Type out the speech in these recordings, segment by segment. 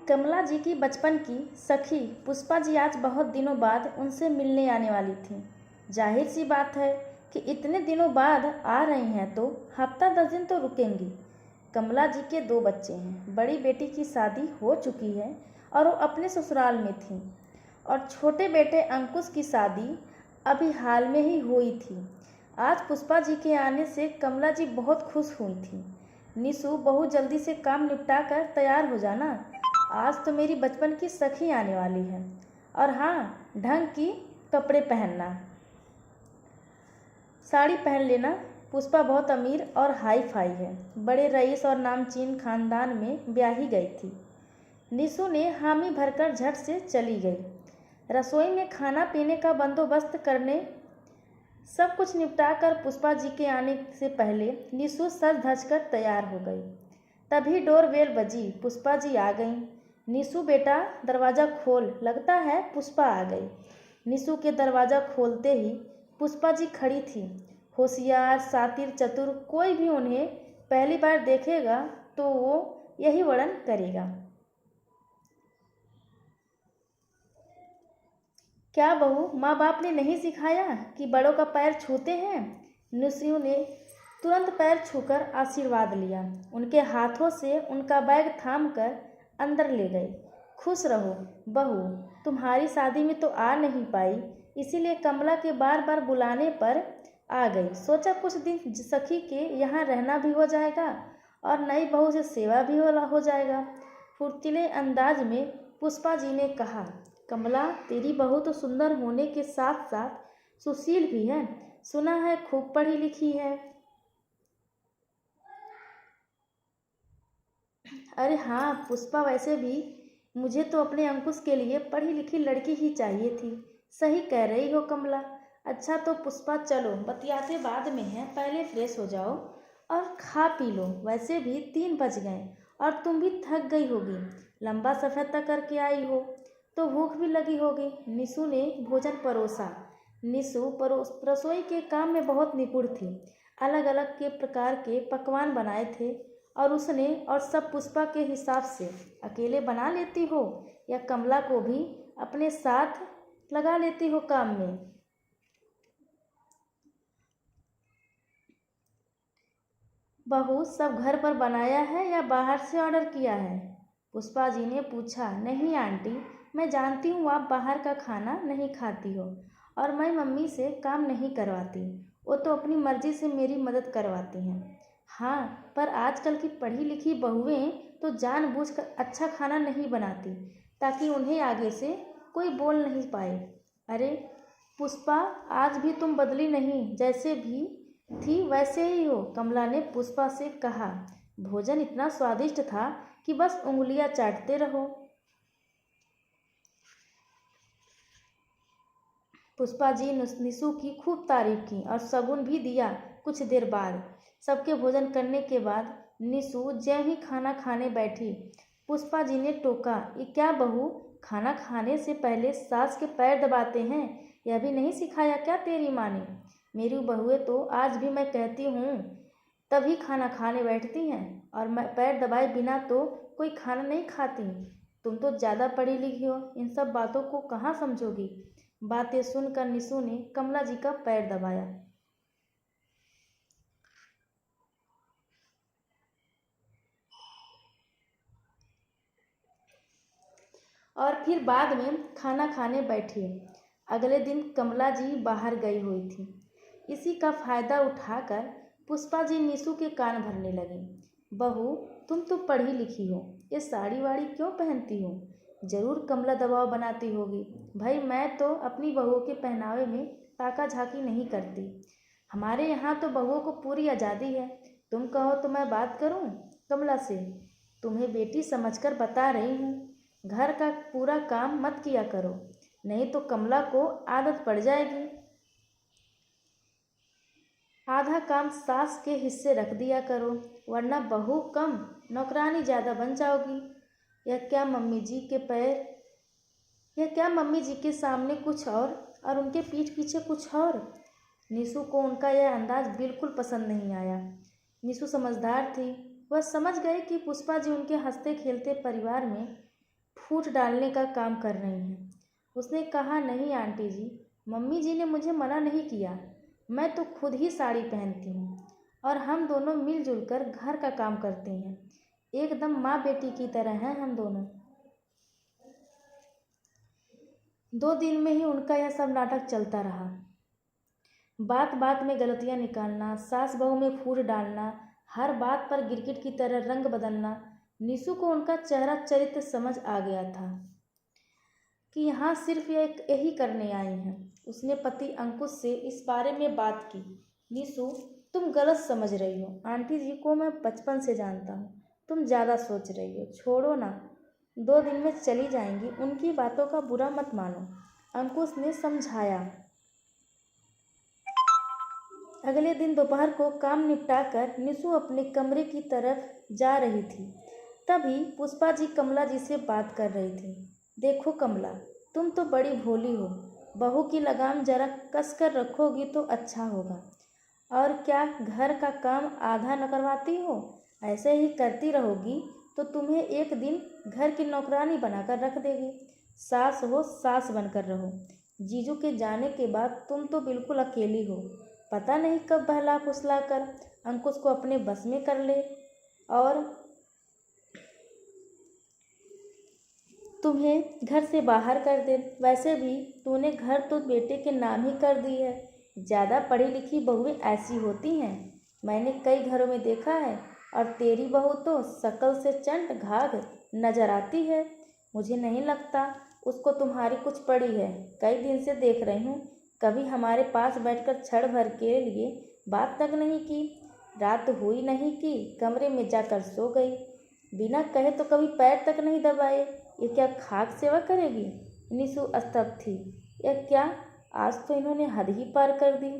कमला जी की बचपन की सखी पुष्पा जी आज बहुत दिनों बाद उनसे मिलने आने वाली थी। जाहिर सी बात है कि इतने दिनों बाद आ रही हैं तो हफ्ता 10 दिन तो रुकेंगी। कमला जी के 2 बच्चे हैं। बड़ी बेटी की शादी हो चुकी है और वो अपने ससुराल में थी और छोटे बेटे अंकुश की शादी अभी हाल में ही हुई थी। आज पुष्पा जी के आने से कमला जी बहुत खुश हुई थी। निशु, बहुत जल्दी से काम निपटा कर तैयार हो जाना, आज तो मेरी बचपन की सखी आने वाली है। और हाँ, ढंग की कपड़े पहनना, साड़ी पहन लेना। पुष्पा बहुत अमीर और हाई फाई है, बड़े रईस और नामचीन खानदान में ब्याही गई थी। निशु ने हामी भरकर झट से चली गई। रसोई में खाना पीने का बंदोबस्त करने, सब कुछ निपटा कर पुष्पा जी के आने से पहले निशु सज धज कर तैयार हो गई। तभी डोरबेल बजी। पुष्पा जी आ गईं। निशु बेटा, दरवाज़ा खोल, लगता है पुष्पा आ गई। निशु के दरवाज़ा खोलते ही पुष्पा जी खड़ी थी। होशियार, शातिर, चतुर, कोई भी उन्हें पहली बार देखेगा तो वो यही वर्णन करेगा। क्या बहू, माँ बाप ने नहीं सिखाया कि बड़ों का पैर छूते हैं? निशु ने तुरंत पैर छूकर आशीर्वाद लिया। उनके हाथों से उनका बैग थाम कर अंदर ले गई। खुश रहो बहू, तुम्हारी शादी में तो आ नहीं पाई, इसीलिए कमला के बार बार बुलाने पर आ गई। सोचा कुछ दिन सखी के यहाँ रहना भी हो जाएगा और नई बहू से सेवा भी हो जाएगा। फुर्तीले अंदाज में पुष्पा जी ने कहा, कमला, तेरी बहू तो सुंदर होने के साथ साथ सुशील भी है, सुना है खूब पढ़ी लिखी है। अरे हाँ पुष्पा, वैसे भी मुझे तो अपने अंकुश के लिए पढ़ी लिखी लड़की ही चाहिए थी। सही कह रही हो कमला। अच्छा तो पुष्पा, चलो बतियाते बाद में हैं, पहले फ्रेश हो जाओ और खा पी लो। वैसे भी 3 बज गए और तुम भी थक गई होगी, लंबा सफ़र तक करके आई हो तो भूख भी लगी होगी। निशु ने भोजन परोसा। निशु रसोई के काम में बहुत निपुण थी। अलग अलग के प्रकार के पकवान बनाए थे और उसने और सब पुष्पा के हिसाब से अकेले बना लेती हो या कमला को भी अपने साथ लगा लेती हो काम में? बहू, सब घर पर बनाया है या बाहर से ऑर्डर किया है? पुष्पा जी ने पूछा। नहीं आंटी, मैं जानती हूँ आप बाहर का खाना नहीं खाती हो और मैं मम्मी से काम नहीं करवाती, वो तो अपनी मर्जी से मेरी मदद करवाती हैं। हाँ, पर आजकल की पढ़ी लिखी बहुएं तो जानबूझकर अच्छा खाना नहीं बनाती ताकि उन्हें आगे से कोई बोल नहीं पाए। अरे पुष्पा, आज भी तुम बदली नहीं, जैसे भी थी वैसे ही हो, कमला ने पुष्पा से कहा। भोजन इतना स्वादिष्ट था कि बस उंगलियां चाटते रहो। पुष्पा जी निशु की खूब तारीफ की और शगुन भी दिया। कुछ देर बाद सबके भोजन करने के बाद निशु ज्यों ही खाना खाने बैठी, पुष्पा जी ने टोका, ये क्या बहू, खाना खाने से पहले सास के पैर दबाते हैं, यह भी नहीं सिखाया क्या तेरी माँ ने? मेरी बहुएं तो आज भी मैं कहती हूँ तभी खाना खाने बैठती हैं और मैं पैर दबाए बिना तो कोई खाना नहीं खाती। तुम तो ज़्यादा पढ़ी लिखी हो, इन सब बातों को कहाँ समझोगी? बातें सुनकर निशु ने कमला जी का पैर दबाया और फिर बाद में खाना खाने बैठी। अगले दिन कमला जी बाहर गई हुई थी। इसी का फायदा उठाकर पुष्पा जी निशु के कान भरने लगी। बहू, तुम तो पढ़ी लिखी हो, ये साड़ी वाड़ी क्यों पहनती हो? जरूर कमला दबाव बनाती होगी। भाई, मैं तो अपनी बहुओं के पहनावे में ताका झाकी नहीं करती। हमारे यहाँ तो बहुओं को पूरी आज़ादी है। तुम कहो तो मैं बात करूँ कमला से? तुम्हें बेटी समझकर बता रही हूँ, घर का पूरा काम मत किया करो, नहीं तो कमला को आदत पड़ जाएगी। आधा काम सास के हिस्से रख दिया करो, वरना बहू कम नौकरानी ज़्यादा बन जाओगी। यह क्या मम्मी जी के पैर, यह क्या मम्मी जी के सामने कुछ और उनके पीठ पीछे कुछ और। निशु को उनका यह अंदाज बिल्कुल पसंद नहीं आया। निशु समझदार थी। वह समझ गई कि पुष्पा जी उनके हंसते खेलते परिवार में फूट डालने का काम कर रही हैं। उसने कहा, नहीं आंटी जी, मम्मी जी ने मुझे मना नहीं किया। मैं तो खुद ही साड़ी पहनती हूँ और हम दोनों मिलजुल कर घर का काम करते हैं। एकदम माँ बेटी की तरह हैं हम दोनों। 2 दिन में ही उनका यह सब नाटक चलता रहा। बात बात में गलतियाँ निकालना, सास बहू में फूट डालना, हर बात पर गिरगिट की तरह रंग बदलना। निशु को उनका चेहरा चरित्र समझ आ गया था कि यहाँ सिर्फ यही करने आई हैं। उसने पति अंकुश से इस बारे में बात की। निशु, तुम गलत समझ रही हो। आंटी जी को मैं बचपन से जानता हूँ। तुम ज़्यादा सोच रही हो। छोड़ो ना, 2 दिन में चली जाएंगी। उनकी बातों का बुरा मत मानो, अंकुश ने समझाया। अगले दिन दोपहर को काम निपटाकर निशु अपने कमरे की तरफ जा रही थी। तभी पुष्पा जी कमला जी से बात कर रही थी। देखो कमला, तुम तो बड़ी भोली हो। बहू की लगाम जरा कस कर रखोगी तो अच्छा होगा। और क्या घर का काम आधा न करवाती हो? ऐसे ही करती रहोगी तो तुम्हें एक दिन घर की नौकरानी बनाकर रख देगी। सास हो, सास बनकर रहो। जीजू के जाने के बाद तुम तो बिल्कुल अकेली हो। पता नहीं कब बहला फुसला कर अंकुश को अपने बस में कर ले और तुम्हें घर से बाहर कर दे। वैसे भी तूने घर तो बेटे के नाम ही कर दी है। ज़्यादा पढ़ी लिखी बहुएं ऐसी होती हैं, मैंने कई घरों में देखा है। और तेरी बहू तो शकल से चंट घाघ नजर आती है। मुझे नहीं लगता उसको तुम्हारी कुछ पड़ी है। कई दिन से देख रही हूँ, कभी हमारे पास बैठकर क्षण भर के लिए बात तक नहीं की। रात हुई नहीं कि कमरे में जाकर सो गई। बिना कहे तो कभी पैर तक नहीं दबाए। ये क्या खाक सेवा करेगी? निशु स्तब्ध थी। यह क्या, आज तो इन्होंने हद ही पार कर दी।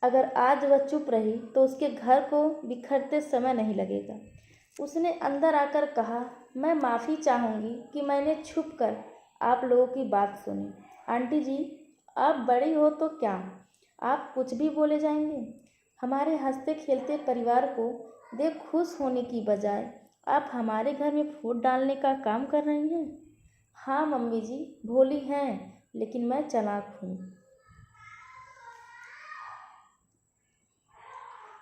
अगर आज वह चुप रही तो उसके घर को बिखरते समय नहीं लगेगा। उसने अंदर आकर कहा, मैं माफ़ी चाहूँगी कि मैंने छुप कर आप लोगों की बात सुनी। आंटी जी, आप बड़ी हो तो क्या आप कुछ भी बोले जाएंगे? हमारे हंसते खेलते परिवार को देख खुश होने की बजाय आप हमारे घर में फूट डालने का काम कर रही हैं। हाँ मम्मी जी, भोली हैं, लेकिन मैं चालाक हूँ।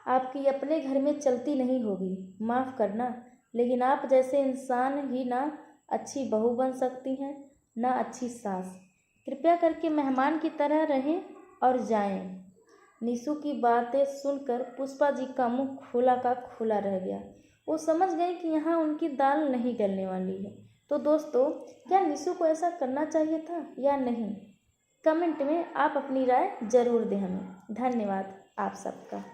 आपकी अपने घर में चलती नहीं होगी, माफ़ करना, लेकिन आप जैसे इंसान ही ना अच्छी बहू बन सकती हैं, ना अच्छी सास। कृपया करके मेहमान की तरह रहें और जाएं। निशु की बातें सुनकर पुष्पा जी का मुंह खुला का खुला रह गया। वो समझ गई कि यहाँ उनकी दाल नहीं गलने वाली है। तो दोस्तों, क्या निशु को ऐसा करना चाहिए था या नहीं? कमेंट में आप अपनी राय ज़रूर दें हमें। धन्यवाद आप सबका।